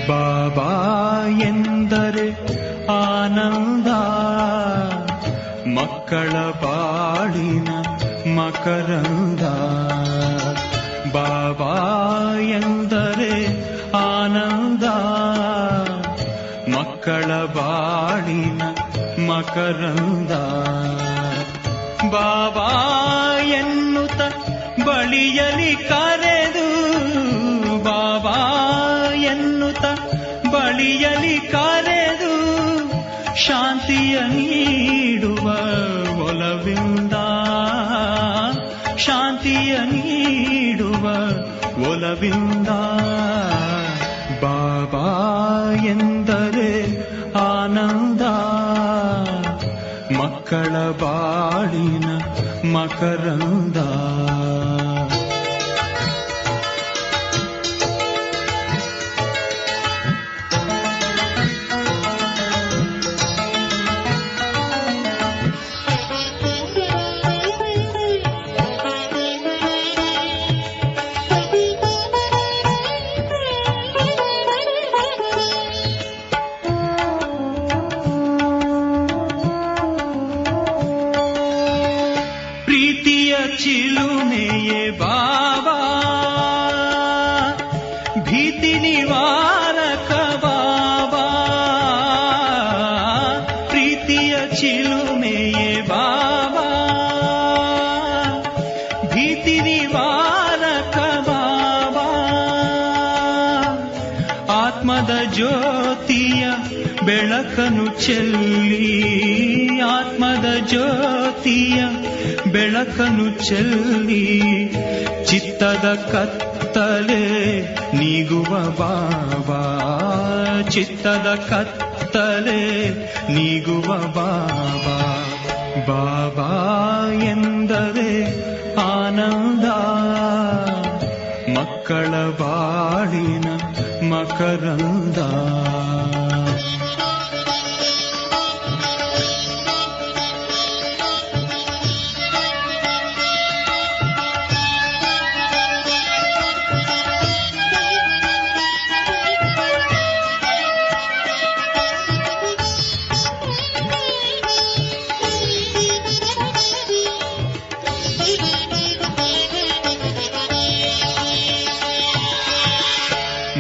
ಬಾಬಾ ಎಂದರೆ ಆನಂದ, ಮಕ್ಕಳ ಬಾಳಿನ ಮಕರಂದ. ಬಾಬಾ ಎಂದರೆ ಆನಂದ, ಮಕ್ಕಳ ಬಾಳಿನ ಮಕರಂದ. ಬಾಬಾ ಎನ್ನುತ್ತ ಬಳಿಯಲಿ ಕರೆದು, ಬಾಬಾ ಎನ್ನುತ್ತ ಬಳಿಯಲಿ ಕರೆದು, ಶಾಂತಿಯ ನೀಡುವ ಒಲವಿಂದ, ಶಾಂತಿಯ ನೀಡುವ ಒಲವಿಂದ. ಬಾಬಾ ಎಂದರೆ ಆನಂದ, ಮಕ್ಕಳ ಬಾಳಿನ ಮಕರಂದ. ಚಿಲುಮೆಯೇ ಬಾಬಾ, ಭೀತಿ ನಿವಾರಕ ಬಾಬಾ. ಪ್ರೀತಿಯ ಚಿಲುಮೆಯೇ ಬಾಬಾ, ಭೀತಿ ನಿವಾರಕ ಬಾಬಾ. ಆತ್ಮದ ಜ್ಯೋತಿಯ ಬೆಳಕನ್ನು ಚೆಲ್ಲಿ, ಆತ್ಮದ ಜ್ಯೋತಿಯ ಬೆಳಕನ್ನು ಚೆಲ್ಲಿ, ಚಿತ್ತದ ಕತ್ತಲೆ ನೀಗುವ ಬಾಬಾ, ಚಿತ್ತದ ಕತ್ತಲೆ ನೀಗುವ ಬಾಬಾ. ಬಾಬಾ ಎಂದರೆ ಆನಂದ, ಮಕ್ಕಳ ಬಾಳಿನ ಮಕರಂದ.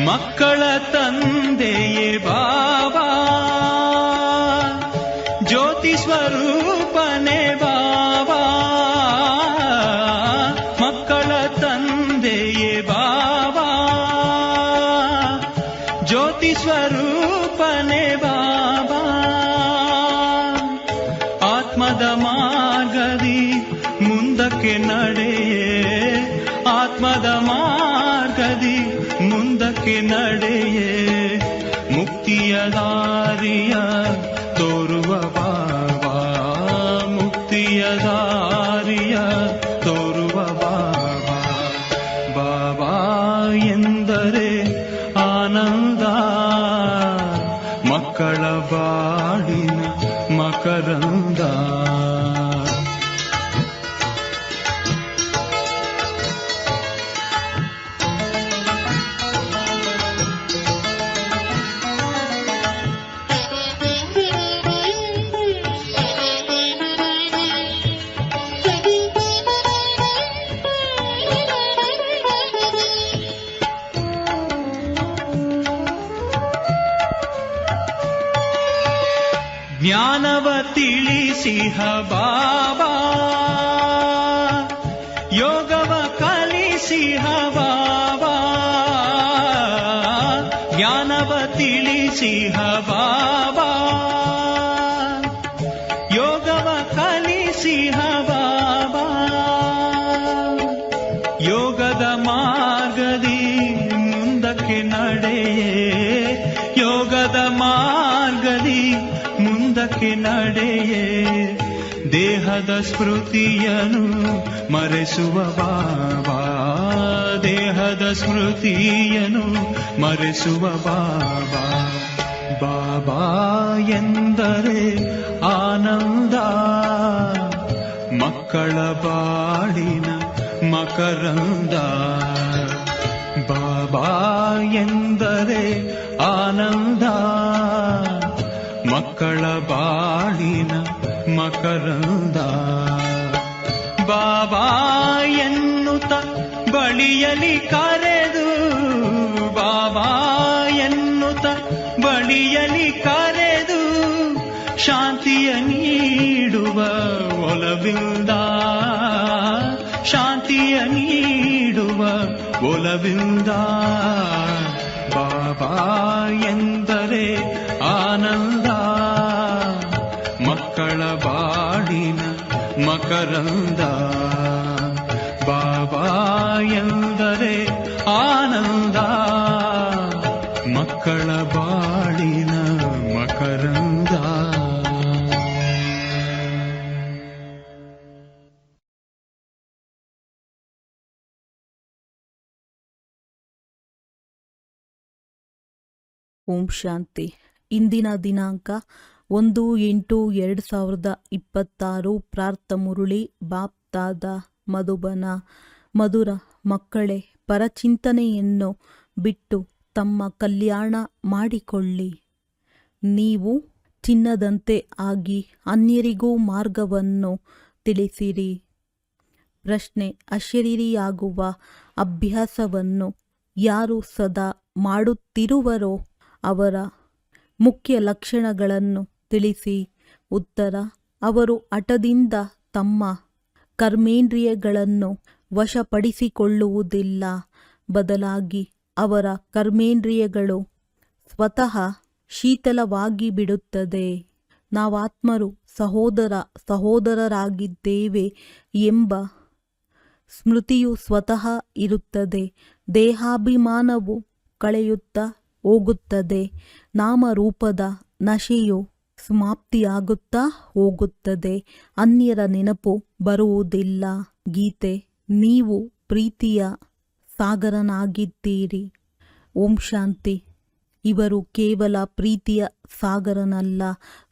ಮಕ್ಕಳ ತಂದೆಯೇ ಬಾಬಾ, ಜ್ಯೋತಿ ಸ್ವರೂಪನೇ ಬಾಬಾ. ಮಕ್ಕಳ ತಂದೆಯೇ ಬಾಬಾ, ಜ್ಯೋತಿ ಸ್ವರೂಪನೇ ಬಾಬಾ. ಆತ್ಮದ ಮಾರ್ಗದಿ ಮುಂದಕ್ಕೆ ನಡೆಯೇ, ಆತ್ಮದ ಮಾರ್ಗದಿ ಮುಂದಕ್ಕೆ ನಡೆಯೇ, ಮುಕ್ತಿಯ ದಾರಿಯ ತೋರುವ ಬಾಬಾ, ಮುಕ್ತಿಯ ದಾರಿಯ ತೋರುವ ಬಾಬಾ. ಬಾಬಾ ಎಂದರೆ ಆನಂದ, ಮಕ್ಕಳ ಬಾಳಿನ ಮಕರಂದ. ಜ್ಞಾನವ ತಿಳಿಸಿಹ ಬಾಬಾ, ಯೋಗವ ಕಲಿಸಿಹ ಬಾಬಾ. ಜ್ಞಾನವ ತಿಳಿಸಿಹ ಬಾಬಾ, ಯೋಗವ ಕಲಿಸಿಹ ಬಾಬಾ. ಯೋಗದ ಮಾರ್ಗದಿ ಮುಂದಕ್ಕೆ ನಡೆಯೇ, ಯೋಗದ ಮಾರ್ಗದಿ ಮುಂದಕ್ಕೆ ನಡೆಯೇ, ದೇಹದ ಸ್ಮೃತಿಯನು ಮರೆಸುವ ಬಾಬಾ, ದೇಹದ ಸ್ಮೃತಿಯನು ಮರೆಸುವ ಬಾಬಾ. ಬಾಬಾ ಎಂದರೆ ಆನಂದ, ಮಕ್ಕಳ ಬಾಳಿನ ಮಕರಂದ. ಬಾಬಾ ಬಾಬಾ ಎಂದರೆ ಆನಂದ, ಮಕ್ಕಳ ಬಾಳಿನ ಮಕರಂದ. ಬಾಬಾ ಎನ್ನುತ್ತ ಬಳಿಯಲಿ ಕರೆದು, ಬಾಬಾ ಎನ್ನುತ್ತ ಬಳಿಯಲಿ ಕರೆದು, ಶಾಂತಿಯ ನೀಡುವ ಒಲವಿಂದ, ಶಾಂತಿಯ ನೀಡುವ ಒಲವಿಂದ. ಬಾಬಾ ಎಂದರೆ ಆನಂದ, ಮಕ್ಕಳ ಬಾಳಿನ ಮಕರಂದ. ಬಾಬಾ ಎಂದರೆ ಆನಂದ, ಮಕ್ಕಳ ಬಾಳಿನ ಮಕರಂದ. ಓಂ ಶಾಂತಿ. ಇಂದಿನ ದಿನಾಂಕ 1/8/2026. ಪ್ರಾರ್ಥ ಮುರುಳಿ ಬಾಪ್ ದಾದಾ ಮಧುಬನ. ಮಧುರ ಮಕ್ಕಳೇ, ಪರಚಿಂತನೆಯನ್ನು ಬಿಟ್ಟು ತಮ್ಮ ಕಲ್ಯಾಣ ಮಾಡಿಕೊಳ್ಳಿ. ನೀವು ಚಿನ್ನದಂತೆ ಆಗಿ ಅನ್ಯರಿಗೂ ಮಾರ್ಗವನ್ನು ತಿಳಿಸಿರಿ. ಪ್ರಶ್ನೆ: ಅಶರೀರಿಯಾಗುವ ಅಭ್ಯಾಸವನ್ನು ಯಾರು ಸದಾ ಮಾಡುತ್ತಿರುವರೋ ಅವರ ಮುಖ್ಯ ಲಕ್ಷಣಗಳನ್ನು ತಿಳಿಸಿ. ಉತ್ತರ: ಅವರು ಹಠದಿಂದ ತಮ್ಮ ಕರ್ಮೇಂದ್ರಿಯಗಳನ್ನು ವಶಪಡಿಸಿಕೊಳ್ಳುವುದಿಲ್ಲ. ಬದಲಾಗಿ ಅವರ ಕರ್ಮೇಂದ್ರಿಯಗಳು ಸ್ವತಃ ಶೀತಲವಾಗಿ ಬಿಡುತ್ತದೆ. ನಾವಾತ್ಮರು ಸಹೋದರರಾಗಿದ್ದೇವೆ ಎಂಬ ಸ್ಮೃತಿಯು ಸ್ವತಃ ಇರುತ್ತದೆ. ದೇಹಾಭಿಮಾನವು ಕಳೆಯುತ್ತಾ ಹೋಗುತ್ತದೆ. ನಾಮರೂಪದ ನಶೆಯು ಸಮಾಪ್ತಿಯಾಗುತ್ತಾ ಹೋಗುತ್ತದೆ. ಅನ್ಯರ ನೆನಪು ಬರುವುದಿಲ್ಲ. ಗೀತೆ: ನೀವು ಪ್ರೀತಿಯ ಸಾಗರನಾಗಿದ್ದೀರಿ. ಓಂ ಶಾಂತಿ. ಇವರು ಕೇವಲ ಪ್ರೀತಿಯ ಸಾಗರನಲ್ಲ,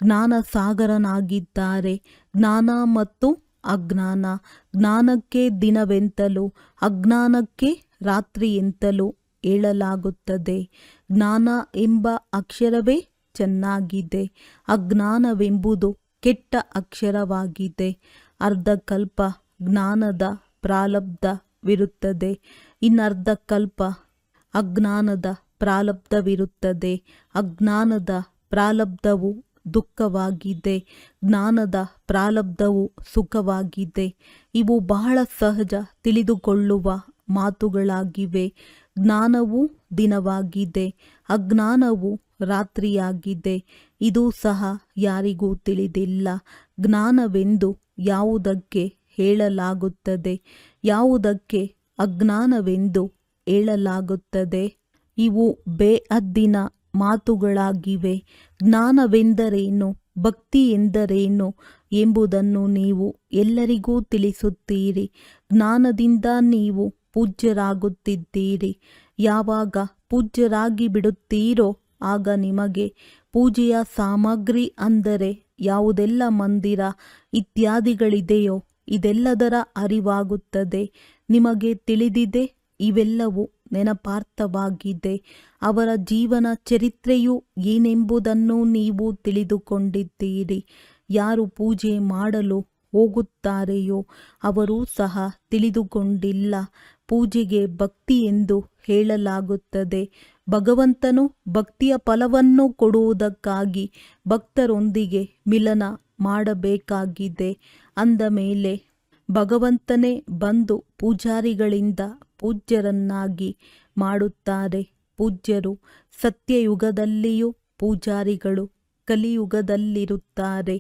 ಜ್ಞಾನ ಸಾಗರನಾಗಿದ್ದಾರೆ. ಜ್ಞಾನ ಮತ್ತು ಅಜ್ಞಾನ. ಜ್ಞಾನಕ್ಕೆ ದಿನವೆಂತಲೂ ಅಜ್ಞಾನಕ್ಕೆ ರಾತ್ರಿ ಎಂತಲೂ ಹೇಳಲಾಗುತ್ತದೆ. ಜ್ಞಾನ ಎಂಬ ಅಕ್ಷರವೇ ಚೆನ್ನಾಗಿದೆ. ಅಜ್ಞಾನವೆಂಬುದು ಕೆಟ್ಟ ಅಕ್ಷರವಾಗಿದೆ. ಅರ್ಧಕಲ್ಪ ಜ್ಞಾನದ ಪ್ರಾರಬ್ಧವಿರುತ್ತದೆ, ಇನ್ನರ್ಧಕಲ್ಪ ಅಜ್ಞಾನದ ಪ್ರಾರಬ್ಧವಿರುತ್ತದೆ. ಅಜ್ಞಾನದ ಪ್ರಾರಬ್ಧವು ದುಃಖವಾಗಿದೆ, ಜ್ಞಾನದ ಪ್ರಾರಬ್ಧವು ಸುಖವಾಗಿದೆ. ಇವು ಬಹಳ ಸಹಜ ತಿಳಿದುಕೊಳ್ಳುವ ಮಾತುಗಳಾಗಿವೆ. ಜ್ಞಾನವು ದಿನವಾಗಿದೆ, ಅಜ್ಞಾನವು ರಾತ್ರಿಯಾಗಿದೆ. ಇದು ಸಹ ಯಾರಿಗೂ ತಿಳಿದಿಲ್ಲ. ಜ್ಞಾನವೆಂದು ಯಾವುದಕ್ಕೆ ಹೇಳಲಾಗುತ್ತದೆ, ಯಾವುದಕ್ಕೆ ಅಜ್ಞಾನವೆಂದು ಹೇಳಲಾಗುತ್ತದೆ? ಇವು ಬೇಹದ್ದಿನ ಮಾತುಗಳಾಗಿವೆ. ಜ್ಞಾನವೆಂದರೇನು, ಭಕ್ತಿ ಎಂದರೇನು ಎಂಬುದನ್ನು ನೀವು ಎಲ್ಲರಿಗೂ ತಿಳಿಸುತ್ತೀರಿ. ಜ್ಞಾನದಿಂದ ನೀವು ಪೂಜ್ಯರಾಗುತ್ತಿದ್ದೀರಿ. ಯಾವಾಗ ಪೂಜ್ಯರಾಗಿ ಬಿಡುತ್ತೀರೋ ಆಗ ನಿಮಗೆ ಪೂಜೆಯ ಸಾಮಗ್ರಿ ಅಂದರೆ ಯಾವುದೆಲ್ಲ ಮಂದಿರ ಇತ್ಯಾದಿಗಳಿದೆಯೋ ಇದೆಲ್ಲದರ ಅರಿವಾಗುತ್ತದೆ. ನಿಮಗೆ ತಿಳಿದಿದೆ, ಇವೆಲ್ಲವೂ ನೆನಪಾರ್ಥವಾಗಿದೆ. ಅವರ ಜೀವನ ಚರಿತ್ರೆಯು ಏನೆಂಬುದನ್ನು ನೀವು ತಿಳಿದುಕೊಂಡಿದ್ದೀರಿ. ಯಾರು ಪೂಜೆ ಮಾಡಲು ಹೋಗುತ್ತಾರೆಯೋ ಅವರೂ ಸಹ ತಿಳಿದುಕೊಂಡಿಲ್ಲ. ಪೂಜೆಗೆ ಭಕ್ತಿ ಎಂದು ಹೇಳಲಾಗುತ್ತದೆ. ಭಗವಂತನು ಭಕ್ತಿಯ ಫಲವನ್ನು ಕೊಡುವುದಕ್ಕಾಗಿ ಭಕ್ತರೊಂದಿಗೆ ಮಿಲನ ಮಾಡಬೇಕಾಗಿದೆ. ಅಂದ ಮೇಲೆ ಭಗವಂತನೇ ಬಂದು ಪೂಜಾರಿಗಳಿಂದ ಪೂಜ್ಯರನ್ನಾಗಿ ಮಾಡುತ್ತಾರೆ. ಪೂಜ್ಯರು ಸತ್ಯಯುಗದಲ್ಲಿಯೂ ಪೂಜಾರಿಗಳು ಕಲಿಯುಗದಲ್ಲಿರುತ್ತಾರೆ.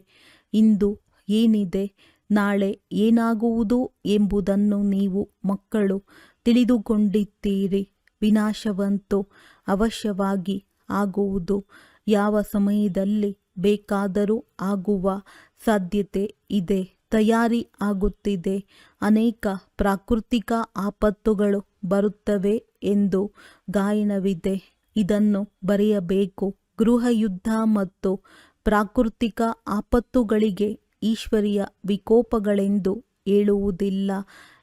ಇಂದು ಏನಿದೆ, ನಾಳೆ ಏನಾಗುವುದು ಎಂಬುದನ್ನು ನೀವು ಮಕ್ಕಳು ತಿಳಿದುಕೊಂಡಿದ್ದೀರಿ. ವಿನಾಶವಂತೂ ಅವಶ್ಯವಾಗಿ ಆಗುವುದು. ಯಾವ ಸಮಯದಲ್ಲಿ ಬೇಕಾದರೂ ಆಗುವ ಸಾಧ್ಯತೆ ಇದೆ. ತಯಾರಿ ಆಗುತ್ತಿದೆ. ಅನೇಕ ಪ್ರಾಕೃತಿಕ ಆಪತ್ತುಗಳು ಬರುತ್ತವೆ ಎಂದು ಗಾಯನವಿದೆ. ಇದನ್ನು ಬರೆಯಬೇಕು. ಗೃಹ ಯುದ್ಧ ಮತ್ತು ಪ್ರಾಕೃತಿಕ ಆಪತ್ತುಗಳಿಗೆ ಈಶ್ವರಿಯ ವಿಕೋಪಗಳೆಂದು ಹೇಳುವುದಿಲ್ಲ.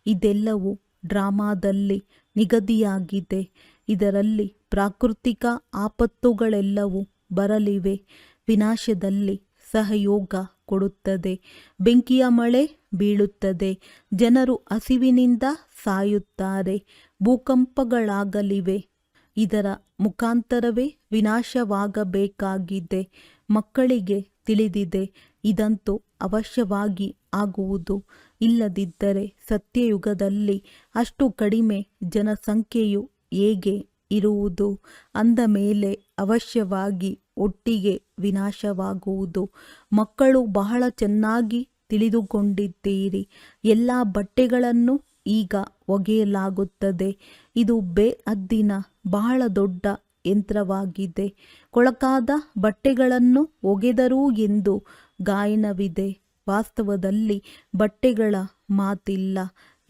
ಇದೆಲ್ಲವೂ ಡ್ರಾಮಾದಲ್ಲಿ ನಿಗದಿಯಾಗಿದೆ. ಇದರಲ್ಲಿ ಪ್ರಾಕೃತಿಕ ಆಪತ್ತುಗಳೆಲ್ಲವೂ ಬರಲಿವೆ. ವಿನಾಶದಲ್ಲಿ ಸಹಯೋಗ ಕೊಡುತ್ತದೆ. ಬೆಂಕಿಯ ಮಳೆ ಬೀಳುತ್ತದೆ. ಜನರು ಹಸಿವಿನಿಂದ ಸಾಯುತ್ತಾರೆ. ಭೂಕಂಪಗಳಾಗಲಿವೆ. ಇದರ ಮುಖಾಂತರವೇ ವಿನಾಶವಾಗಬೇಕಾಗಿದೆ. ಮಕ್ಕಳಿಗೆ ತಿಳಿದಿದೆ, ಇದಂತೂ ಅವಶ್ಯವಾಗಿ ಆಗುವುದು. ಇಲ್ಲದಿದ್ದರೆ ಸತ್ಯಯುಗದಲ್ಲಿ ಅಷ್ಟು ಕಡಿಮೆ ಜನಸಂಖ್ಯೆಯು ಹೇಗೆ ಇರುವುದು? ಅಂದ ಮೇಲೆ ಅವಶ್ಯವಾಗಿ ಒಟ್ಟಿಗೆ ವಿನಾಶವಾಗುವುದು. ಮಕ್ಕಳು ಬಹಳ ಚೆನ್ನಾಗಿ ತಿಳಿದುಕೊಂಡಿದ್ದೀರಿ. ಎಲ್ಲ ಬಟ್ಟೆಗಳನ್ನು ಈಗ ಒಗೆಯಲಾಗುತ್ತದೆ. ಇದು ಬೇಹದ್ದಿನ ಬಹಳ ದೊಡ್ಡ ಯಂತ್ರವಾಗಿದೆ. ಕೊಳಕಾದ ಬಟ್ಟೆಗಳನ್ನು ಒಗೆದರು ಎಂದು ಗಾಯನವಿದೆ. ವಾಸ್ತವದಲ್ಲಿ ಬಟ್ಟೆಗಳ ಮಾತಿಲ್ಲ,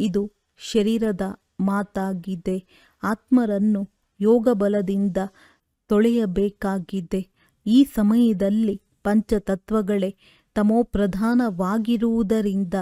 ಇದು ಶರೀರದ ಮಾತಾಗಿದೆ. ಆತ್ಮರನ್ನು ಯೋಗಬಲದಿಂದ ತೊಳೆಯಬೇಕಾಗಿದೆ. ಈ ಸಮಯದಲ್ಲಿ ಪಂಚತತ್ವಗಳೇ ತಮೋಪ್ರಧಾನವಾಗಿರುವುದರಿಂದ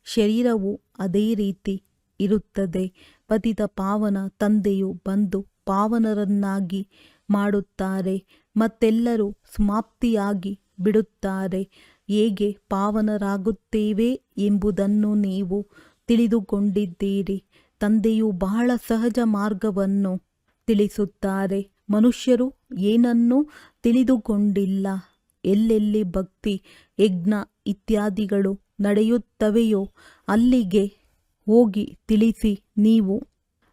ಶರೀರವು ಅದೇ ರೀತಿ ಇರುತ್ತದೆ. ಪತಿತ ಪಾವನ ತಂದೆಯು ಬಂದು ಪಾವನರನ್ನಾಗಿ ಮಾಡುತ್ತಾರೆ. ಮತ್ತೆಲ್ಲರೂ ಸಮಾಪ್ತಿಯಾಗಿ ಬಿಡುತ್ತಾರೆ. ಹೇಗೆ ಪಾವನರಾಗುತ್ತೇವೆ ಎಂಬುದನ್ನು ನೀವು ತಿಳಿದುಕೊಂಡಿದ್ದೀರಿ. ತಂದೆಯು ಬಹಳ ಸಹಜ ಮಾರ್ಗವನ್ನು ತಿಳಿಸುತ್ತಾರೆ. ಮನುಷ್ಯರು ಏನನ್ನೂ ತಿಳಿದುಕೊಂಡಿಲ್ಲ. ಎಲ್ಲೆಲ್ಲಿ ಭಕ್ತಿ, ಯಜ್ಞ ಇತ್ಯಾದಿಗಳು ನಡೆಯುತ್ತವೆಯೋ ಅಲ್ಲಿಗೆ ಹೋಗಿ ತಿಳಿಸಿ. ನೀವು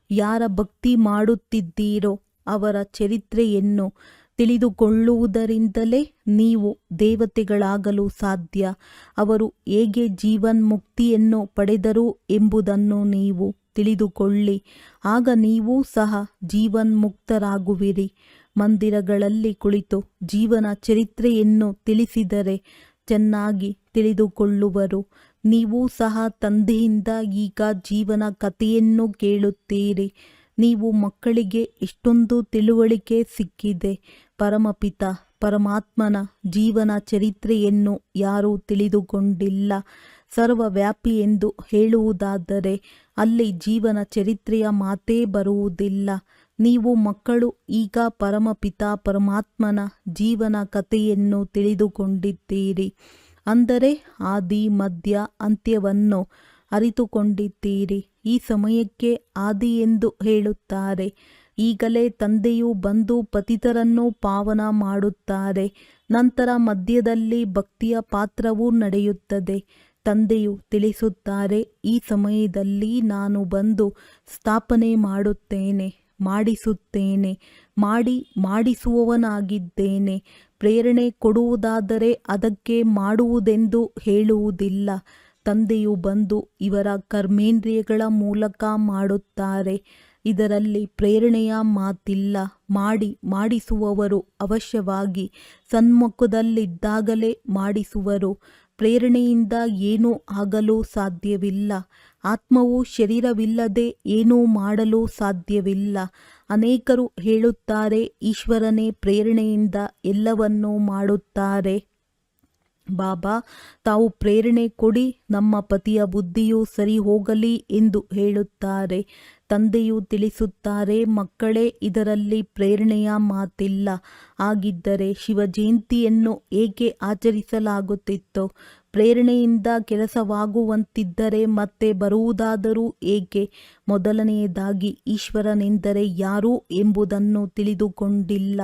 ಯಾರ ಭಕ್ತಿ ಮಾಡುತ್ತಿದ್ದೀರೋ ಅವರ ಚರಿತ್ರೆಯನ್ನು ತಿಳಿದುಕೊಳ್ಳುವುದರಿಂದಲೇ ನೀವು ದೇವತೆಗಳಾಗಲು ಸಾಧ್ಯ. ಅವರು ಹೇಗೆ ಜೀವನ್ಮುಕ್ತಿಯನ್ನು ಪಡೆದರು ಎಂಬುದನ್ನು ನೀವು ತಿಳಿದುಕೊಳ್ಳಿ. ಆಗ ನೀವೂ ಸಹ ಜೀವನ್ಮುಕ್ತರಾಗುವಿರಿ. ಮಂದಿರಗಳಲ್ಲಿ ಕುಳಿತು ಜೀವನ ಚರಿತ್ರೆಯನ್ನು ತಿಳಿಸಿದರೆ ಚೆನ್ನಾಗಿ ತಿಳಿದುಕೊಳ್ಳುವರು. ನೀವೂ ಸಹ ತಂದೆಯಿಂದ ಈಗ ಜೀವನ ಕಥೆಯನ್ನು ಕೇಳುತ್ತೀರಿ. ನೀವು ಮಕ್ಕಳಿಗೆ ಎಷ್ಟೊಂದು ತಿಳುವಳಿಕೆ ಸಿಕ್ಕಿದೆ. ಪರಮಪಿತ ಪರಮಾತ್ಮನ ಜೀವನ ಚರಿತ್ರೆಯನ್ನು ಯಾರೂ ತಿಳಿದುಕೊಂಡಿಲ್ಲ. ಸರ್ವವ್ಯಾಪಿ ಎಂದು ಹೇಳುವುದಾದರೆ ಅಲ್ಲಿ ಜೀವನ ಚರಿತ್ರೆಯ ಮಾತೇ ಬರುವುದಿಲ್ಲ. ನೀವು ಮಕ್ಕಳು ಈಗ ಪರಮಪಿತ ಪರಮಾತ್ಮನ ಜೀವನ ಕಥೆಯನ್ನು ತಿಳಿದುಕೊಂಡಿದ್ದೀರಿ. ಅಂದರೆ ಆದಿ ಮಧ್ಯ ಅಂತ್ಯವನ್ನು ಅರಿತುಕೊಂಡಿದ್ದೀರಿ. ಈ ಸಮಯಕ್ಕೆ ಆದಿ ಎಂದು ಹೇಳುತ್ತಾರೆ. ಈಗಲೇ ತಂದೆಯು ಬಂದು ಪತಿತರನ್ನು ಪಾವನ ಮಾಡುತ್ತಾರೆ. ನಂತರ ಮಧ್ಯದಲ್ಲಿ ಭಕ್ತಿಯ ಪಾತ್ರವೂ ನಡೆಯುತ್ತದೆ. ತಂದೆಯು ತಿಳಿಸುತ್ತಾರೆ, ಈ ಸಮಯದಲ್ಲಿ ನಾನು ಬಂದು ಸ್ಥಾಪನೆ ಮಾಡುತ್ತೇನೆ, ಮಾಡಿಸುತ್ತೇನೆ, ಮಾಡಿಸುವವನಾಗಿದ್ದೇನೆ. ಪ್ರೇರಣೆ ಕೊಡುವುದಾದರೆ ಅದಕ್ಕೆ ಮಾಡುವುದೆಂದು ಹೇಳುವುದಿಲ್ಲ. ತಂದೆಯು ಬಂದು ಇವರ ಕರ್ಮೇಂದ್ರಿಯಗಳ ಮೂಲಕ ಮಾಡುತ್ತಾರೆ. ಇದರಲ್ಲಿ ಪ್ರೇರಣೆಯ ಮಾತಿಲ್ಲ. ಮಾಡಿಸುವವರು ಅವಶ್ಯವಾಗಿ ಸನ್ಮುಖದಲ್ಲಿದ್ದಾಗಲೇ ಮಾಡಿಸುವರು. ಪ್ರೇರಣೆಯಿಂದ ಏನೂ ಆಗಲು ಸಾಧ್ಯವಿಲ್ಲ. ಆತ್ಮವು ಶರೀರವಿಲ್ಲದೆ ಏನೂ ಮಾಡಲು ಸಾಧ್ಯವಿಲ್ಲ. ಅನೇಕರು ಹೇಳುತ್ತಾರೆ, ಈಶ್ವರನೇ ಪ್ರೇರಣೆಯಿಂದ ಎಲ್ಲವನ್ನೂ ಮಾಡುತ್ತಾರೆ. ಬಾಬಾ ತಾವು ಪ್ರೇರಣೆ ಕೊಡಿ, ನಮ್ಮ ಪತಿಯ ಬುದ್ಧಿಯು ಸರಿ ಹೋಗಲಿ ಎಂದು ಹೇಳುತ್ತಾರೆ. ತಂದೆಯು ತಿಳಿಸುತ್ತಾರೆ, ಮಕ್ಕಳೇ, ಇದರಲ್ಲಿ ಪ್ರೇರಣೆಯ ಮಾತಿಲ್ಲ. ಆಗಿದ್ದರೆ ಶಿವಜಯಂತಿಯನ್ನು ಏಕೆ ಆಚರಿಸಲಾಗುತ್ತಿತ್ತು? ಪ್ರೇರಣೆಯಿಂದ ಕೆಲಸವಾಗುವಂತಿದ್ದರೆ ಮತ್ತೆ ಬರುವುದಾದರೂ ಏಕೆ? ಮೊದಲನೆಯದಾಗಿ ಈಶ್ವರನೆಂದರೆ ಯಾರು ಎಂಬುದನ್ನು ತಿಳಿದುಕೊಂಡಿಲ್ಲ.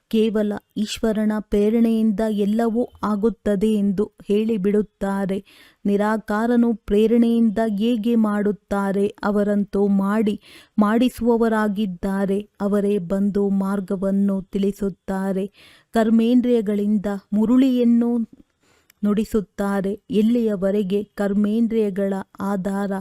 ಕೇವಲ ಈಶ್ವರನ ಪ್ರೇರಣೆಯಿಂದ ಎಲ್ಲವೂ ಆಗುತ್ತದೆ ಎಂದು ಹೇಳಿಬಿಡುತ್ತಾರೆ. ನಿರಾಕಾರನು ಪ್ರೇರಣೆಯಿಂದ ಹೇಗೆ ಮಾಡುತ್ತಾರೆ? ಅವರಂತೂ ಮಾಡಿಸುವವರಾಗಿದ್ದಾರೆ. ಅವರೇ ಬಂದು ಮಾರ್ಗವನ್ನು ತಿಳಿಸುತ್ತಾರೆ. ಕರ್ಮೇಂದ್ರಿಯಗಳಿಂದ ಮುರುಳಿಯನ್ನು ನುಡಿಸುತ್ತಾರೆ. ಎಲ್ಲಿಯವರೆಗೆ ಕರ್ಮೇಂದ್ರಿಯಗಳ ಆಧಾರ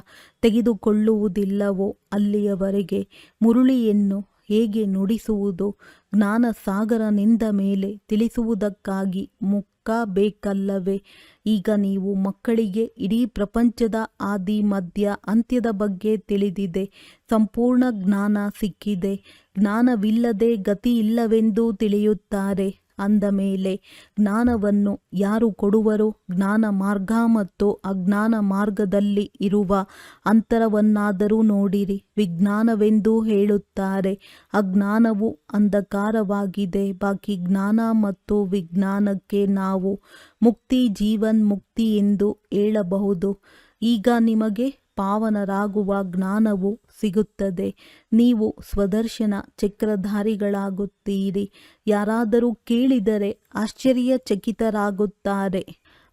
ತೆಗೆದುಕೊಳ್ಳುವುದಿಲ್ಲವೋ ಅಲ್ಲಿಯವರೆಗೆ ಮುರುಳಿಯನ್ನು ಹೇಗೆ ನುಡಿಸುವುದು? ಜ್ಞಾನ ಸಾಗರನಿಂದ ಮೇಲೆ ತಿಳಿಸುವುದಕ್ಕಾಗಿ ಮುಖ ಬೇಕಲ್ಲವೇ? ಈಗ ನೀವು ಮಕ್ಕಳಿಗೆ ಇಡೀ ಪ್ರಪಂಚದ ಆದಿ ಮಧ್ಯ ಅಂತ್ಯದ ಬಗ್ಗೆ ತಿಳಿದಿದೆ. ಸಂಪೂರ್ಣ ಜ್ಞಾನ ಸಿಕ್ಕಿದೆ. ಜ್ಞಾನವಿಲ್ಲದೆ ಗತಿ ಇಲ್ಲವೆಂದು ತಿಳಿಯುತ್ತಾರೆ. ಅಂದ ಮೇಲೆ ಜ್ಞಾನವನ್ನು ಯಾರು ಕೊಡುವರೋ ಜ್ಞಾನ ಮಾರ್ಗ ಮತ್ತು ಅಜ್ಞಾನ ಮಾರ್ಗದಲ್ಲಿ ಇರುವ ಅಂತರವನ್ನಾದರೂ ನೋಡಿರಿ. ವಿಜ್ಞಾನವೆಂದು ಹೇಳುತ್ತಾರೆ, ಅಜ್ಞಾನವು ಅಂಧಕಾರವಾಗಿದೆ. ಬಾಕಿ ಜ್ಞಾನ ಮತ್ತು ವಿಜ್ಞಾನಕ್ಕೆ ನಾವು ಮುಕ್ತಿ, ಜೀವನ್ ಮುಕ್ತಿ ಎಂದು ಹೇಳಬಹುದು. ಈಗ ನಿಮಗೆ ಪಾವನರಾಗುವ ಜ್ಞಾನವು ಸಿಗುತ್ತದೆ. ನೀವು ಸ್ವದರ್ಶನ ಚಕ್ರಧಾರಿಗಳಾಗುತ್ತೀರಿ. ಯಾರಾದರೂ ಕೇಳಿದರೆ ಆಶ್ಚರ್ಯಚಕಿತರಾಗುತ್ತಾರೆ.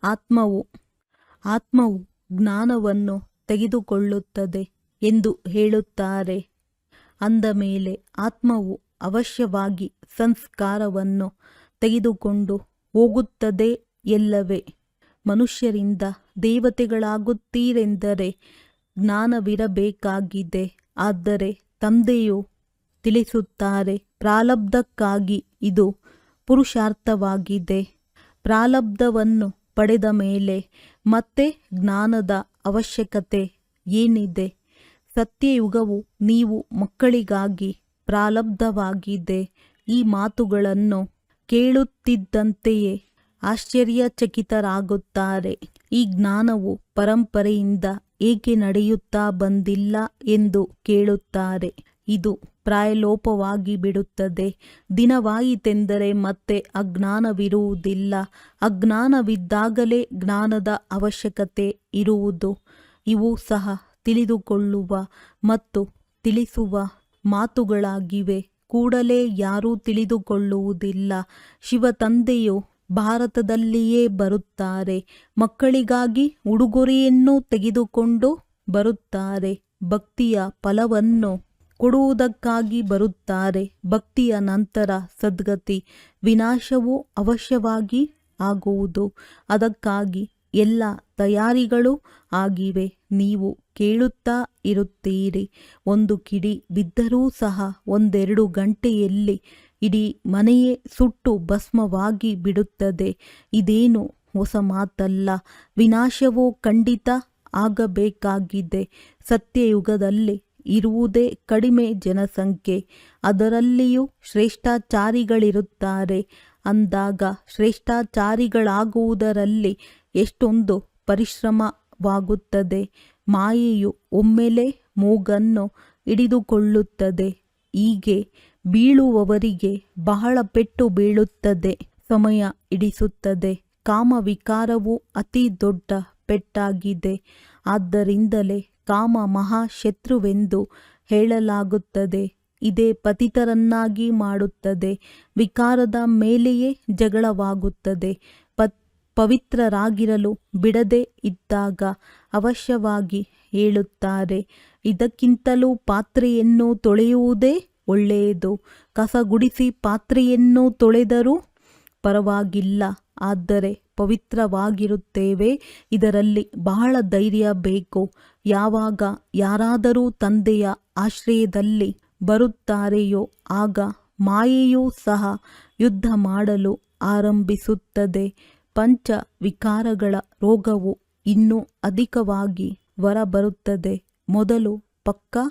ಆತ್ಮವು ಜ್ಞಾನವನ್ನು ತೆಗೆದುಕೊಳ್ಳುತ್ತದೆ ಎಂದು ಹೇಳುತ್ತಾರೆ. ಅಂದ ಮೇಲೆ ಆತ್ಮವು ಅವಶ್ಯವಾಗಿ ಸಂಸ್ಕಾರವನ್ನು ತೆಗೆದುಕೊಂಡು ಹೋಗುತ್ತದೆ ಎಲ್ಲವೇ. ಮನುಷ್ಯರಿಂದ ದೇವತೆಗಳಾಗುತ್ತೀರೆಂದರೆ ಜ್ಞಾನವಿರಬೇಕಾಗಿದೆ. ಆದರೆ ತಂದೆಯು ತಿಳಿಸುತ್ತಾರೆ, ಪ್ರಾರಬ್ಧಕ್ಕಾಗಿ ಇದು ಪುರುಷಾರ್ಥವಾಗಿದೆ. ಪ್ರಾರಬ್ಧವನ್ನು ಪಡೆದ ಮೇಲೆ ಮತ್ತೆ ಜ್ಞಾನದ ಅವಶ್ಯಕತೆ ಏನಿದೆ? ಸತ್ಯಯುಗವು ನೀವು ಮಕ್ಕಳಿಗಾಗಿ ಪ್ರಾರಬ್ಧವಾಗಿದೆ. ಈ ಮಾತುಗಳನ್ನು ಕೇಳುತ್ತಿದ್ದಂತೆಯೇ ಆಶ್ಚರ್ಯಚಕಿತರಾಗುತ್ತಾರೆ. ಈ ಜ್ಞಾನವು ಪರಂಪರೆಯಿಂದ ಏಕೆ ನಡೆಯುತ್ತಾ ಬಂದಿಲ್ಲ ಎಂದು ಕೇಳುತ್ತಾರೆ. ಇದು ಪ್ರಾಯಲೋಪವಾಗಿ ಬಿಡುತ್ತದೆ. ದಿನವಾಯಿತೆಂದರೆ ಮತ್ತೆ ಅಜ್ಞಾನವಿರುವುದಿಲ್ಲ. ಅಜ್ಞಾನವಿದ್ದಾಗಲೇ ಜ್ಞಾನದ ಅವಶ್ಯಕತೆ ಇರುವುದು. ಇವು ಸಹ ತಿಳಿದುಕೊಳ್ಳುವ ಮತ್ತು ತಿಳಿಸುವ ಮಾತುಗಳಾಗಿವೆ. ಕೂಡಲೇ ಯಾರೂ ತಿಳಿದುಕೊಳ್ಳುವುದಿಲ್ಲ. ಶಿವತಂದೆಯು ಭಾರತದಲ್ಲಿಯೇ ಬರುತ್ತಾರೆ. ಮಕ್ಕಳಿಗಾಗಿ ಉಡುಗೊರೆಯನ್ನು ತೆಗೆದುಕೊಂಡು ಬರುತ್ತಾರೆ. ಭಕ್ತಿಯ ಫಲವನ್ನು ಕೊಡುವುದಕ್ಕಾಗಿ ಬರುತ್ತಾರೆ. ಭಕ್ತಿಯ ನಂತರ ಸದ್ಗತಿ, ವಿನಾಶವು ಅವಶ್ಯವಾಗಿ ಆಗುವುದು. ಅದಕ್ಕಾಗಿ ಎಲ್ಲ ತಯಾರಿಗಳು ಆಗಿವೆ. ನೀವು ಕೇಳುತ್ತಾ ಇರುತ್ತೀರಿ. ಒಂದು ಕಿಡಿ ಬಿದ್ದರೂ ಸಹ 1-2 ಗಂಟೆಯಲ್ಲಿ ಇಡೀ ಮನೆಯೇ ಸುಟ್ಟು ಭಸ್ಮವಾಗಿ ಬಿಡುತ್ತದೆ. ಇದೇನು ಹೊಸ ಮಾತಲ್ಲ. ವಿನಾಶವೂ ಖಂಡಿತ ಆಗಬೇಕಾಗಿದೆ. ಸತ್ಯಯುಗದಲ್ಲಿ ಇರುವುದೇ ಕಡಿಮೆ ಜನಸಂಖ್ಯೆ. ಅದರಲ್ಲಿಯೂ ಶ್ರೇಷ್ಠಾಚಾರಿಗಳಿರುತ್ತಾರೆ. ಅಂದಾಗ ಶ್ರೇಷ್ಠಾಚಾರಿಗಳಾಗುವುದರಲ್ಲಿ ಎಷ್ಟೊಂದು ಪರಿಶ್ರಮವಾಗುತ್ತದೆ. ಮಾಯೆಯು ಒಮ್ಮೆಲೇ ಮೂಗನ್ನು ಹಿಡಿದುಕೊಳ್ಳುತ್ತದೆ. ಹೀಗೆ ಬೀಳುವವರಿಗೆ ಬಹಳ ಪೆಟ್ಟು ಬೀಳುತ್ತದೆ. ಸಮಯ ಹಿಡಿಸುತ್ತದೆ. ಕಾಮವಿಕಾರವು ಅತಿ ದೊಡ್ಡ ಪೆಟ್ಟಾಗಿದೆ. ಆದ್ದರಿಂದಲೇ ಕಾಮ ಮಹಾಶತ್ರುವೆಂದು ಹೇಳಲಾಗುತ್ತದೆ. ಇದೇ ಪತಿತರನ್ನಾಗಿ ಮಾಡುತ್ತದೆ. ವಿಕಾರದ ಮೇಲೆಯೇ ಜಗಳವಾಗುತ್ತದೆ. ಪವಿತ್ರರಾಗಿರಲು ಬಿಡದೆ ಇದ್ದಾಗ ಅವಶ್ಯವಾಗಿ ಹೇಳುತ್ತಾರೆ, ಇದಕ್ಕಿಂತಲೂ ಪಾತ್ರೆಯನ್ನು ತೊಳೆಯುವುದೇ ಒಳ್ಳೆಯದು. ಕಸಗುಡಿಸಿ ಪಾತ್ರೆಯನ್ನು ತೊಳೆದರೂ ಪರವಾಗಿಲ್ಲ. ಆದರೆ ಪವಿತ್ರವಾಗಿರುತ್ತೇವೆ. ಇದರಲ್ಲಿ ಬಹಳ ಧೈರ್ಯ ಬೇಕು. ಯಾವಾಗ ಯಾರಾದರೂ ತಂದೆಯ ಆಶ್ರಯದಲ್ಲಿ ಬರುತ್ತಾರೆಯೋ ಆಗ ಮಾಯೆಯೂ ಸಹ ಯುದ್ಧ ಮಾಡಲು ಆರಂಭಿಸುತ್ತದೆ. ಪಂಚ ವಿಕಾರಗಳ ರೋಗವು ಇನ್ನೂ ಅಧಿಕವಾಗಿ ಹೊರಬರುತ್ತದೆ. ಮೊದಲು ಪಕ್ಕಾ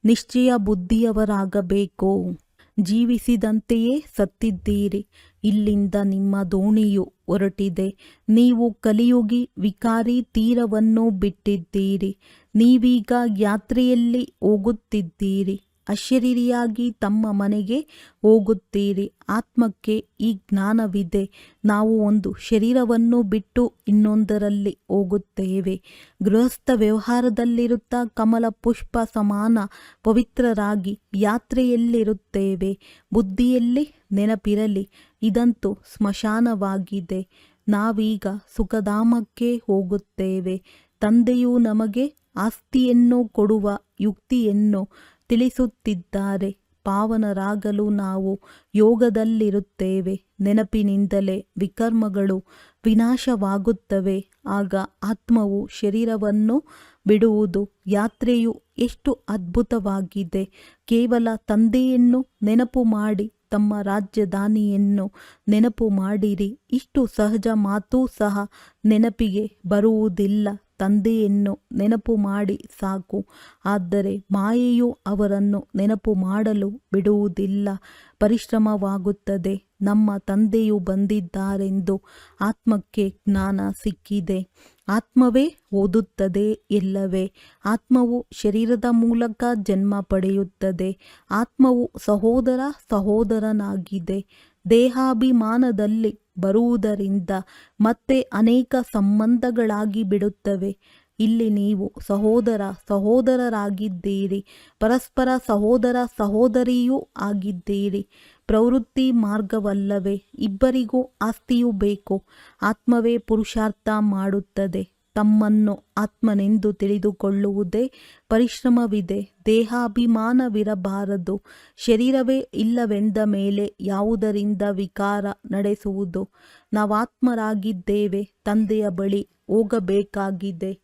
ನಿಶ್ಚಯ ಬುದ್ಧಿಯವರಾಗಬೇಕು. ಜೀವಿಸಿದಂತೆಯೇ ಸತ್ತಿದ್ದೀರಿ. ಇಲ್ಲಿಂದ ನಿಮ್ಮ ದೋಣಿಯು ಹೊರಟಿದೆ. ನೀವು ಕಲಿಯುಗಿ ವಿಕಾರಿ ತೀರವನ್ನು ಬಿಟ್ಟಿದ್ದೀರಿ. ನೀವೀಗ ಯಾತ್ರೆಯಲ್ಲಿ ಹೋಗುತ್ತಿದ್ದೀರಿ. ಅಶರೀರಿಯಾಗಿ ತಮ್ಮ ಮನೆಗೆ ಹೋಗುತ್ತೀರಿ. ಆತ್ಮಕ್ಕೆ ಈ ಜ್ಞಾನವಿದೆ. ನಾವು ಒಂದು ಶರೀರವನ್ನು ಬಿಟ್ಟು ಇನ್ನೊಂದರಲ್ಲಿ ಹೋಗುತ್ತೇವೆ. ಗೃಹಸ್ಥ ವ್ಯವಹಾರದಲ್ಲಿರುತ್ತಾ ಕಮಲ ಪುಷ್ಪ ಸಮಾನ ಪವಿತ್ರರಾಗಿ ಯಾತ್ರೆಯಲ್ಲಿರುತ್ತೇವೆ. ಬುದ್ಧಿಯಲ್ಲಿ ನೆನಪಿರಲಿ, ಇದಂತೂ ಸ್ಮಶಾನವಾಗಿದೆ. ನಾವೀಗ ಸುಖಧಾಮಕ್ಕೆ ಹೋಗುತ್ತೇವೆ. ತಂದೆಯು ನಮಗೆ ಆಸ್ತಿಯನ್ನು ಕೊಡುವ ಯುಕ್ತಿಯನ್ನು ತಿಳಿಸುತ್ತಿದ್ದಾರೆ. ಪಾವನರಾಗಲು ನಾವು ಯೋಗದಲ್ಲಿರುತ್ತೇವೆ. ನೆನಪಿನಿಂದಲೇ ವಿಕರ್ಮಗಳು ವಿನಾಶವಾಗುತ್ತವೆ. ಆಗ ಆತ್ಮವು ಶರೀರವನ್ನು ಬಿಡುವುದು. ಯಾತ್ರೆಯು ಎಷ್ಟು ಅದ್ಭುತವಾಗಿದೆ. ಕೇವಲ ತಂದೆಯನ್ನು ನೆನಪು ಮಾಡಿ ತಮ್ಮ ರಾಜಧಾನಿಯನ್ನು ನೆನಪು ಮಾಡಿರಿ. ಇಷ್ಟು ಸಹಜ ಮಾತೂ ಸಹ ನೆನಪಿಗೆ ಬರುವುದಿಲ್ಲ. ತಂದೆಯನ್ನು ನೆನಪು ಮಾಡಿ ಸಾಕು. ಆದರೆ ಮಾಯೆಯು ಅವರನ್ನು ನೆನಪು ಮಾಡಲು ಬಿಡುವುದಿಲ್ಲ. ಪರಿಶ್ರಮವಾಗುತ್ತದೆ. ನಮ್ಮ ತಂದೆಯು ಬಂದಿದ್ದಾರೆಂದು ಆತ್ಮಕ್ಕೆ ಜ್ಞಾನ ಸಿಕ್ಕಿದೆ. ಆತ್ಮವೇ ಓದುತ್ತದೆ ಎಲ್ಲವೇ. ಆತ್ಮವು ಶರೀರದ ಮೂಲಕ ಜನ್ಮ ಪಡೆಯುತ್ತದೆ. ಆತ್ಮವು ಸಹೋದರನಾಗಿದೆ. ದೇಹಾಭಿಮಾನದಲ್ಲಿ ಬರುವುದರಿಂದ ಮತ್ತೆ ಅನೇಕ ಸಂಬಂಧಗಳಾಗಿ ಬಿಡುತ್ತವೆ. ಇಲ್ಲಿ ನೀವು ಸಹೋದರರಾಗಿದ್ದೀರಿ. ಪರಸ್ಪರ ಸಹೋದರಿಯೂ ಆಗಿದ್ದೀರಿ. ಪ್ರವೃತ್ತಿ ಮಾರ್ಗವಲ್ಲವೇ. ಇಬ್ಬರಿಗೂ ಆಸ್ತಿಯೂ ಬೇಕು. ಆತ್ಮವೇ ಪುರುಷಾರ್ಥ ಮಾಡುತ್ತದೆ. ತಮ್ಮನ್ನು ಆತ್ಮನೆಂದು ತಿಳಿದುಕೊಳ್ಳುವುದೇ ಪರಿಶ್ರಮವಿದೆ. ದೇಹಾಭಿಮಾನವಿರಬಾರದು. ಶರೀರವೇ ಇಲ್ಲವೆಂದ ಮೇಲೆ ಯಾವುದರಿಂದ ವಿಕಾರ ನಡೆಸುವುದು? ನಾವಾತ್ಮರಾಗಿದ್ದೇವೆ. ತಂದೆಯ ಬಳಿ ಹೋಗಬೇಕಾಗಿದೆ.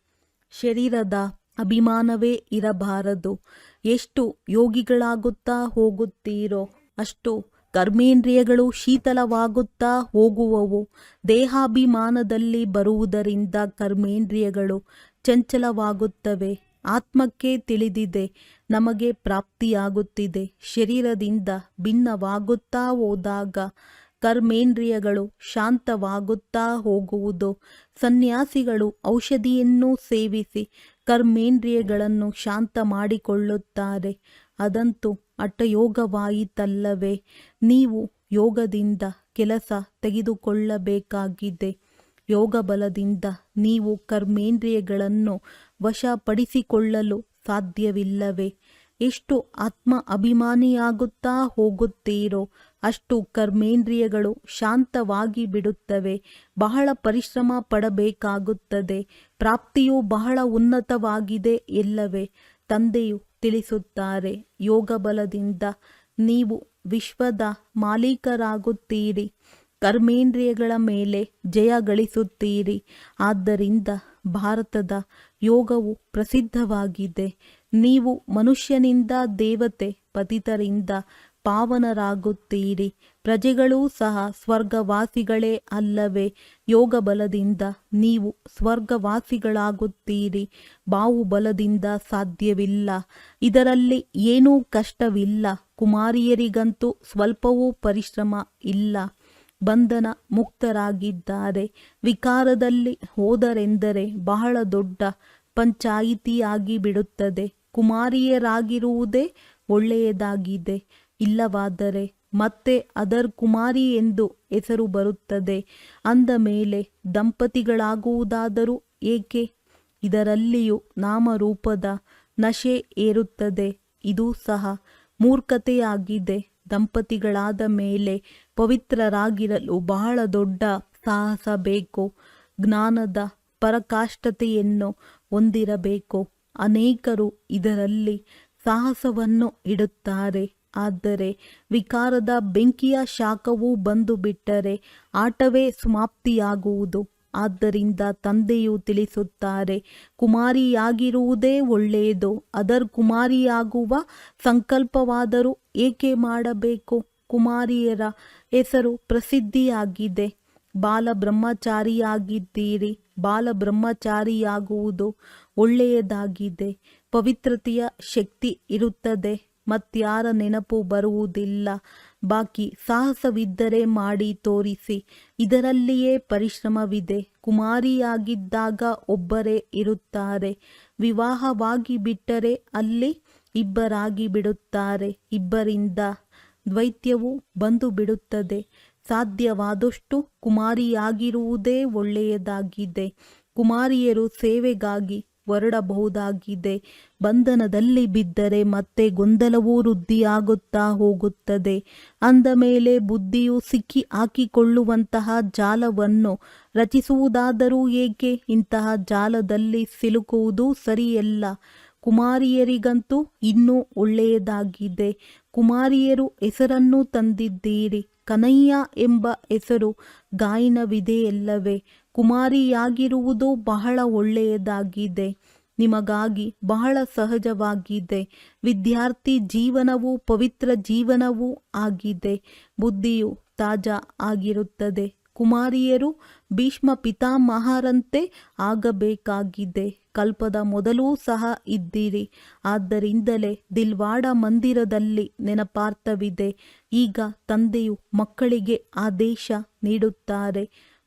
ಶರೀರದ ಅಭಿಮಾನವೇ ಇರಬಾರದು. ಎಷ್ಟು ಯೋಗಿಗಳಾಗುತ್ತಾ ಹೋಗುತ್ತೀರೋ ಅಷ್ಟು ಕರ್ಮೇಂದ್ರಿಯಗಳು ಶೀತಲವಾಗುತ್ತಾ ಹೋಗುವವು. ದೇಹಾಭಿಮಾನದಲ್ಲಿ ಬರುವುದರಿಂದ ಕರ್ಮೇಂದ್ರಿಯಗಳು ಚಂಚಲವಾಗುತ್ತವೆ. ಆತ್ಮಕ್ಕೆ ತಿಳಿದಿದೆ, ನಮಗೆ ಪ್ರಾಪ್ತಿಯಾಗುತ್ತಿದೆ. ಶರೀರದಿಂದ ಭಿನ್ನವಾಗುತ್ತಾ ಹೋದಾಗ ಕರ್ಮೇಂದ್ರಿಯಗಳು ಶಾಂತವಾಗುತ್ತಾ ಹೋಗುವುದು. ಸನ್ಯಾಸಿಗಳು ಔಷಧಿಯನ್ನು ಸೇವಿಸಿ ಕರ್ಮೇಂದ್ರಿಯಗಳನ್ನು ಶಾಂತ ಮಾಡಿಕೊಳ್ಳುತ್ತಾರೆ. ಅದಂತೂ ಹಠಯೋಗವಾಯಿತಲ್ಲವೇ. ನೀವು ಯೋಗದಿಂದ ಕೆಲಸ ತೆಗೆದುಕೊಳ್ಳಬೇಕಾಗಿದೆ. ಯೋಗ ಬಲದಿಂದ ನೀವು ಕರ್ಮೇಂದ್ರಿಯಗಳನ್ನು ವಶಪಡಿಸಿಕೊಳ್ಳಲು ಸಾಧ್ಯವಿಲ್ಲವೇ? ಎಷ್ಟು ಆತ್ಮ ಅಭಿಮಾನಿಯಾಗುತ್ತಾ ಹೋಗುತ್ತೀರೋ ಅಷ್ಟು ಕರ್ಮೇಂದ್ರಿಯಗಳು ಶಾಂತವಾಗಿ ಬಿಡುತ್ತವೆ. ಬಹಳ ಪರಿಶ್ರಮ ಪಡಬೇಕಾಗುತ್ತದೆ. ಪ್ರಾಪ್ತಿಯು ಬಹಳ ಉನ್ನತವಾಗಿದೆ ಎಲ್ಲವೇ. ತಂದೆಯು ತಿಳಿಸುತ್ತಾರೆ, ಯೋಗ ಬಲದಿಂದ ನೀವು ವಿಶ್ವದ ಮಾಲೀಕರಾಗುತ್ತೀರಿ. ಕರ್ಮೇಂದ್ರಿಯಗಳ ಮೇಲೆ ಜಯ ಗಳಿಸುತ್ತೀರಿ. ಆದ್ದರಿಂದ ಭಾರತದ ಯೋಗವು ಪ್ರಸಿದ್ಧವಾಗಿದೆ. ನೀವು ಮನುಷ್ಯನಿಂದ ದೇವತೆ, ಪತಿತರಿಂದ ಪಾವನರಾಗುತ್ತೀರಿ. ಪ್ರಜೆಗಳೂ ಸಹ ಸ್ವರ್ಗವಾಸಿಗಳೇ ಅಲ್ಲವೇ. ಯೋಗ ಬಲದಿಂದ ನೀವು ಸ್ವರ್ಗವಾಸಿಗಳಾಗುತ್ತೀರಿ. ಬಾಹುಬಲದಿಂದ ಸಾಧ್ಯವಿಲ್ಲ. ಇದರಲ್ಲಿ ಏನೂ ಕಷ್ಟವಿಲ್ಲ. ಕುಮಾರಿಯರಿಗಂತೂ ಸ್ವಲ್ಪವೂ ಪರಿಶ್ರಮ ಇಲ್ಲ. ಬಂಧನ ಮುಕ್ತರಾಗಿದ್ದಾರೆ. ವಿಕಾರದಲ್ಲಿ ಹೋದರೆಂದರೆ ಬಹಳ ದೊಡ್ಡ ಪಂಚಾಯಿತಿಯಾಗಿ ಬಿಡುತ್ತದೆ. ಕುಮಾರಿಯರಾಗಿರುವುದೇ ಒಳ್ಳೆಯದಾಗಿದೆ. ಇಲ್ಲವಾದರೆ ಮತ್ತೆ ಅದರ್ ಕುಮಾರಿ ಎಂದು ಹೆಸರು ಬರುತ್ತದೆ. ಅಂದ ಮೇಲೆ ದಂಪತಿಗಳಾಗುವುದಾದರೂ ಏಕೆ? ಇದರಲ್ಲಿಯೂ ನಾಮರೂಪದ ನಶೆ ಏರುತ್ತದೆ. ಇದು ಸಹ ಮೂರ್ಖತೆಯಾಗಿದೆ. ದಂಪತಿಗಳಾದ ಮೇಲೆ ಪವಿತ್ರರಾಗಿರಲು ಬಹಳ ದೊಡ್ಡ ಸಾಹಸ ಬೇಕು. ಜ್ಞಾನದ ಪರಾಕಾಷ್ಠತೆಯನ್ನು ಹೊಂದಿರಬೇಕು. ಅನೇಕರು ಇದರಲ್ಲಿ ಸಾಹಸವನ್ನು ಇಡುತ್ತಾರೆ. ಆದರೆ ವಿಕಾರದ ಬೆಂಕಿಯ ಶಾಖವು ಬಂದು ಬಿಟ್ಟರೆ ಆಟವೇ ಸಮಾಪ್ತಿಯಾಗುವುದು. ಆದ್ದರಿಂದ ತಂದೆಯು ತಿಳಿಸುತ್ತಾರೆ, ಕುಮಾರಿಯಾಗಿರುವುದೇ ಒಳ್ಳೆಯದು. ಅದರ್ ಕುಮಾರಿಯಾಗುವ ಸಂಕಲ್ಪವಾದರೂ ಏಕೆ ಮಾಡಬೇಕು? ಕುಮಾರಿಯರ ಹೆಸರು ಪ್ರಸಿದ್ಧಿಯಾಗಿದೆ. ಬಾಲಬ್ರಹ್ಮಚಾರಿಯಾಗಿದ್ದೀರಿ. ಬಾಲಬ್ರಹ್ಮಚಾರಿಯಾಗುವುದು ಒಳ್ಳೆಯದಾಗಿದೆ. ಪವಿತ್ರತೆಯ ಶಕ್ತಿ ಇರುತ್ತದೆ. ಮತ್ಯಾರ ನೆನಪು ಬರುವುದಿಲ್ಲ. ಬಾಕಿ ಸಾಹಸವಿದ್ದರೆ ಮಾಡಿ ತೋರಿಸಿ. ಇದರಲ್ಲಿಯೇ ಪರಿಶ್ರಮವಿದೆ. ಕುಮಾರಿಯಾಗಿದ್ದಾಗ ಒಬ್ಬರೇ ಇರುತ್ತಾರೆ. ವಿವಾಹವಾಗಿ ಬಿಟ್ಟರೆ ಅಲ್ಲಿ ಇಬ್ಬರಾಗಿ ಬಿಡುತ್ತಾರೆ. ಇಬ್ಬರಿಂದ ದ್ವೈತ್ಯವು ಬಂದು ಬಿಡುತ್ತದೆ. ಸಾಧ್ಯವಾದಷ್ಟು ಕುಮಾರಿಯಾಗಿರುವುದೇ ಒಳ್ಳೆಯದಾಗಿದೆ. ಕುಮಾರಿಯರು ಸೇವೆಗಾಗಿ ಹೊರಡಬಹುದಾಗಿದೆ. ಬಂಧನದಲ್ಲಿ ಬಿದ್ದರೆ ಮತ್ತೆ ಗೊಂದಲವೂ ವೃದ್ಧಿಯಾಗುತ್ತಾ ಹೋಗುತ್ತದೆ. ಅಂದ ಮೇಲೆ ಬುದ್ಧಿಯು ಸಿಕ್ಕಿ ಹಾಕಿಕೊಳ್ಳುವಂತಹ ಜಾಲವನ್ನು ರಚಿಸುವುದಾದರೂ ಏಕೆ? ಇಂತಹ ಜಾಲದಲ್ಲಿ ಸಿಲುಕುವುದು ಸರಿಯಲ್ಲ. ಕುಮಾರಿಯರಿಗಂತೂ ಇನ್ನೂ ಒಳ್ಳೆಯದಾಗಿದೆ. ಕುಮಾರಿಯರು ಹೆಸರನ್ನು ತಂದಿದ್ದೀರಿ. ಕನಯ್ಯ ಎಂಬ ಹೆಸರು ಗಾಯನವಿದೆಯಲ್ಲವೇ. ಕುಮಾರಿಯಾಗಿರುವುದು ಬಹಳ ಒಳ್ಳೆಯದಾಗಿದೆ. ನಿಮಗಾಗಿ ಬಹಳ ಸಹಜವಾಗಿದೆ. ವಿದ್ಯಾರ್ಥಿ ಜೀವನವು ಪವಿತ್ರ ಜೀವನವೂ ಆಗಿದೆ. ಬುದ್ಧಿಯು ತಾಜಾ ಆಗಿರುತ್ತದೆ. ಕುಮಾರಿಯರು ಭೀಷ್ಮ ಪಿತಾಮಹರಂತೆ ಆಗಬೇಕಾಗಿದೆ. ಕಲ್ಪದ ಮೊದಲೂ ಸಹ ಇದ್ದಿರಿ. ಆದ್ದರಿಂದಲೇ ದಿಲ್ವಾಡ ಮಂದಿರದಲ್ಲಿ ನೆನಪಾರ್ಥವಿದೆ. ಈಗ ತಂದೆಯು ಮಕ್ಕಳಿಗೆ ಆದೇಶ ನೀಡುತ್ತಾರೆ,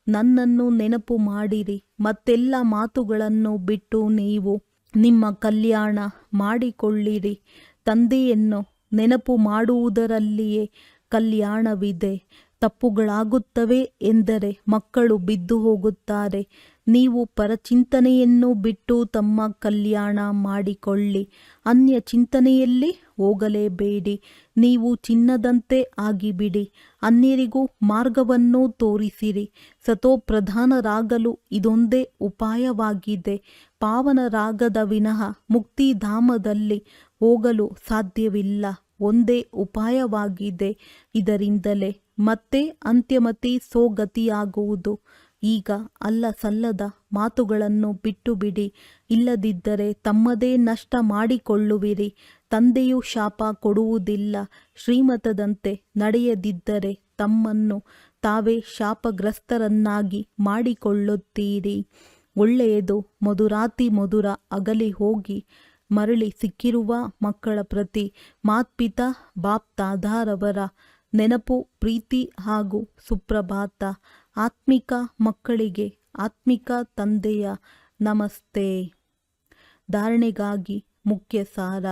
ನನ್ನನ್ನು ನೆನಪು ಮಾಡಿರಿ. ಮತ್ತೆಲ್ಲ ಮಾತುಗಳನ್ನು ಬಿಟ್ಟು ನೀವು ನಿಮ್ಮ ಕಲ್ಯಾಣ ಮಾಡಿಕೊಳ್ಳಿರಿ. ತಂದೆಯನ್ನು ನೆನಪು ಮಾಡುವುದರಲ್ಲಿಯೇ ಕಲ್ಯಾಣವಿದೆ. ತಪ್ಪುಗಳಾಗುತ್ತವೆ ಎಂದರೆ ಮಕ್ಕಳು ಬಿದ್ದು ಹೋಗುತ್ತಾರೆ. ನೀವು ಪರಚಿಂತನೆಯನ್ನು ಬಿಟ್ಟು ತಮ್ಮ ಕಲ್ಯಾಣ ಮಾಡಿಕೊಳ್ಳಿ. ಅನ್ಯ ಚಿಂತನೆಯಲ್ಲಿ ಹೋಗಲೇಬೇಡಿ. ನೀವು ಚಿನ್ನದಂತೆ ಆಗಿಬಿಡಿ. ಅನ್ಯರಿಗೂ ಮಾರ್ಗವನ್ನು ತೋರಿಸಿರಿ. ಸತೋಪ್ರಧಾನರಾಗಲು ಇದೊಂದೇ ಉಪಾಯವಾಗಿದೆ. ಪಾವನರಾಗದ ವಿನಃ ಮುಕ್ತಿಧಾಮದಲ್ಲಿ ಹೋಗಲು ಸಾಧ್ಯವಿಲ್ಲ. ಒಂದೇ ಉಪಾಯವಾಗಿದೆ. ಇದರಿಂದಲೇ ಮತ್ತೆ ಅಂತ್ಯಮತಿ ಸೋಗತಿಯಾಗುವುದು. ಈಗ ಅಲ್ಲಸಲ್ಲದ ಮಾತುಗಳನ್ನು ಬಿಟ್ಟು ಬಿಡಿ. ಇಲ್ಲದಿದ್ದರೆ ತಮ್ಮದೇ ನಷ್ಟ ಮಾಡಿಕೊಳ್ಳುವಿರಿ. ತಂದೆಯು ಶಾಪ ಕೊಡುವುದಿಲ್ಲ. ಶ್ರೀಮತದಂತೆ ನಡೆಯದಿದ್ದರೆ ತಮ್ಮನ್ನು ತಾವೇ ಶಾಪಗ್ರಸ್ತರನ್ನಾಗಿ ಮಾಡಿಕೊಳ್ಳುತ್ತೀರಿ. ಒಳ್ಳೆಯದು ಮಧುರಾತಿ ಮಧುರ ಅಗಲಿ ಹೋಗಿ ಮರಳಿ ಸಿಕ್ಕಿರುವ ಮಕ್ಕಳ ಪ್ರತಿ ಮಾತ್ಪಿತಾ ಬಾಪ್ದಾದಾರವರ ನೆನಪು, ಪ್ರೀತಿ ಹಾಗೂ ಸುಪ್ರಭಾತ. ಆತ್ಮಿಕ ಮಕ್ಕಳಿಗೆ ಆತ್ಮಿಕ ತಂದೆಯ ನಮಸ್ತೆ. ಧಾರಣೆಗಾಗಿ ಮುಖ್ಯ ಸಾರ: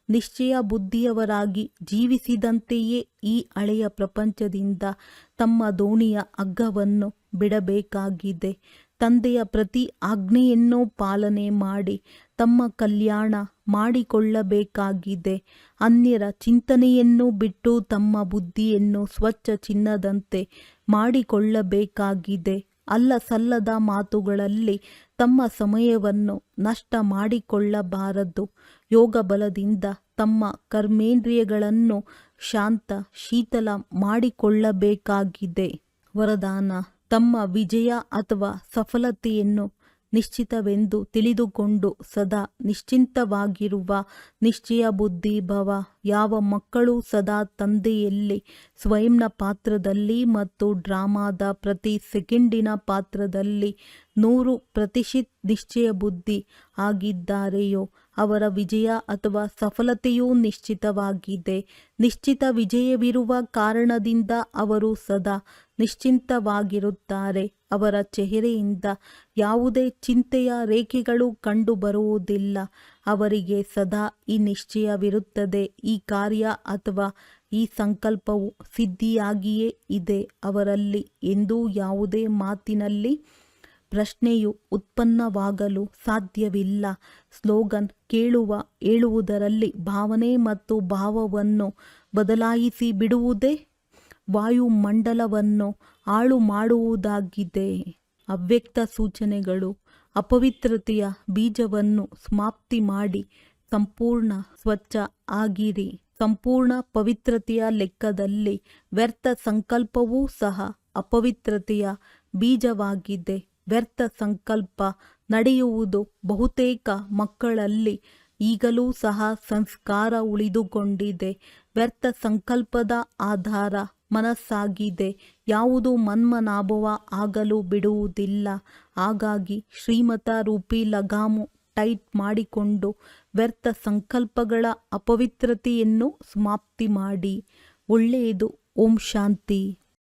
ನಿಶ್ಚಯ ಬುದ್ಧಿಯವರಾಗಿ ಜೀವಿಸಿದಂತೆಯೇ ಈ ಹಳೆಯ ಪ್ರಪಂಚದಿಂದ ತಮ್ಮ ದೋಣಿಯ ಹಗ್ಗವನ್ನು ಬಿಡಬೇಕಾಗಿದೆ. ತಂದೆಯ ಪ್ರತಿ ಆಜ್ಞೆಯನ್ನು ಪಾಲನೆ ಮಾಡಿ ತಮ್ಮ ಕಲ್ಯಾಣ ಮಾಡಿಕೊಳ್ಳಬೇಕಾಗಿದೆ. ಅನ್ಯರ ಚಿಂತನೆಯನ್ನು ಬಿಟ್ಟು ತಮ್ಮ ಬುದ್ಧಿಯನ್ನು ಸ್ವಚ್ಛ ಚಿನ್ನದಂತೆ ಮಾಡಿಕೊಳ್ಳಬೇಕಾಗಿದೆ. ಅಲ್ಲಸಲ್ಲದ ಮಾತುಗಳಲ್ಲಿ ತಮ್ಮ ಸಮಯವನ್ನು ನಷ್ಟ ಮಾಡಿಕೊಳ್ಳಬಾರದು. ಯೋಗ ಬಲದಿಂದ ತಮ್ಮ ಕರ್ಮೇಂದ್ರಿಯಗಳನ್ನು ಶಾಂತ ಶೀತಲ ಮಾಡಿಕೊಳ್ಳಬೇಕಾಗಿದೆ. ವರದಾನ: ತಮ್ಮ ವಿಜಯ ಅಥವಾ ಸಫಲತೆಯನ್ನು ನಿಶ್ಚಿತವೆಂದು ತಿಳಿದುಕೊಂಡು ಸದಾ ನಿಶ್ಚಿಂತವಾಗಿರುವ ನಿಶ್ಚಯ ಬುದ್ಧಿ ಭವ. ಯಾವ ಮಕ್ಕಳು ಸದಾ ತಂದೆಯಲ್ಲಿ ಸ್ವಯಂನ ಪಾತ್ರದಲ್ಲಿ ಮತ್ತು ಡ್ರಾಮಾದ ಪ್ರತಿ ಸೆಕೆಂಡಿನ ಪಾತ್ರದಲ್ಲಿ 100% ನಿಶ್ಚಯ ಬುದ್ಧಿ ಆಗಿದ್ದಾರೆಯೋ ಅವರ ವಿಜಯ ಅಥವಾ ಸಫಲತೆಯೂ ನಿಶ್ಚಿತವಾಗಿದೆ. ನಿಶ್ಚಿತ ವಿಜಯವಿರುವ ಕಾರಣದಿಂದ ಅವರು ಸದಾ ನಿಶ್ಚಿಂತವಾಗಿರುತ್ತಾರೆ. ಅವರ ಚೆಹರೆಯಿಂದ ಯಾವುದೇ ಚಿಂತೆಯ ರೇಖೆಗಳು ಕಂಡುಬರುವುದಿಲ್ಲ. ಅವರಿಗೆ ಸದಾ ಈ ನಿಶ್ಚಯವಿರುತ್ತದೆ, ಈ ಕಾರ್ಯ ಅಥವಾ ಈ ಸಂಕಲ್ಪವು ಸಿದ್ಧಿಯಾಗಿಯೇ ಇದೆ. ಅವರಲ್ಲಿ ಎಂದೂ ಯಾವುದೇ ಮಾತಿನಲ್ಲಿ ಪ್ರಶ್ನೆಯು ಉತ್ಪನ್ನವಾಗಲು ಸಾಧ್ಯವಿಲ್ಲ. ಸ್ಲೋಗನ್: ಹೇಳುವುದರಲ್ಲಿ ಭಾವನೆ ಮತ್ತು ಭಾವವನ್ನು ಬದಲಾಯಿಸಿ ಬಿಡುವುದೇ ವಾಯುಮಂಡಲವನ್ನು ಹಾಳು ಮಾಡುವುದಾಗಿದೆ. ಅವ್ಯಕ್ತ ಸೂಚನೆಗಳು: ಅಪವಿತ್ರತೆಯ ಬೀಜವನ್ನು ಸಮಾಪ್ತಿ ಮಾಡಿ ಸಂಪೂರ್ಣ ಸ್ವಚ್ಛ ಆಗಿರಿ. ಸಂಪೂರ್ಣ ಪವಿತ್ರತೆಯ ಲೆಕ್ಕದಲ್ಲಿ ವ್ಯರ್ಥ ಸಂಕಲ್ಪವೂ ಸಹ ಅಪವಿತ್ರತೆಯ ಬೀಜವಾಗಿದೆ. ವ್ಯರ್ಥ ಸಂಕಲ್ಪ ನಡೆಯುವುದು ಬಹುತೇಕ ಮಕ್ಕಳಲ್ಲಿ ಈಗಲೂ ಸಹ ಸಂಸ್ಕಾರ ಉಳಿದುಕೊಂಡಿದೆ. ವ್ಯರ್ಥ ಸಂಕಲ್ಪದ ಆಧಾರ ಮನಸ್ಸಾಗಿದೆ. ಯಾವುದು ಮನ್ಮನಾಭವ ಆಗಲು ಬಿಡುವುದಿಲ್ಲ. ಹಾಗಾಗಿ ಶ್ರೀಮತ ರೂಪಿ ಲಗಾಮು ಟೈಟ್ ಮಾಡಿಕೊಂಡು ವ್ಯರ್ಥ ಸಂಕಲ್ಪಗಳ ಅಪವಿತ್ರತೆಯನ್ನು ಸಮಾಪ್ತಿ ಮಾಡಿ. ಒಳ್ಳೆಯದು. ಓಂ ಶಾಂತಿ.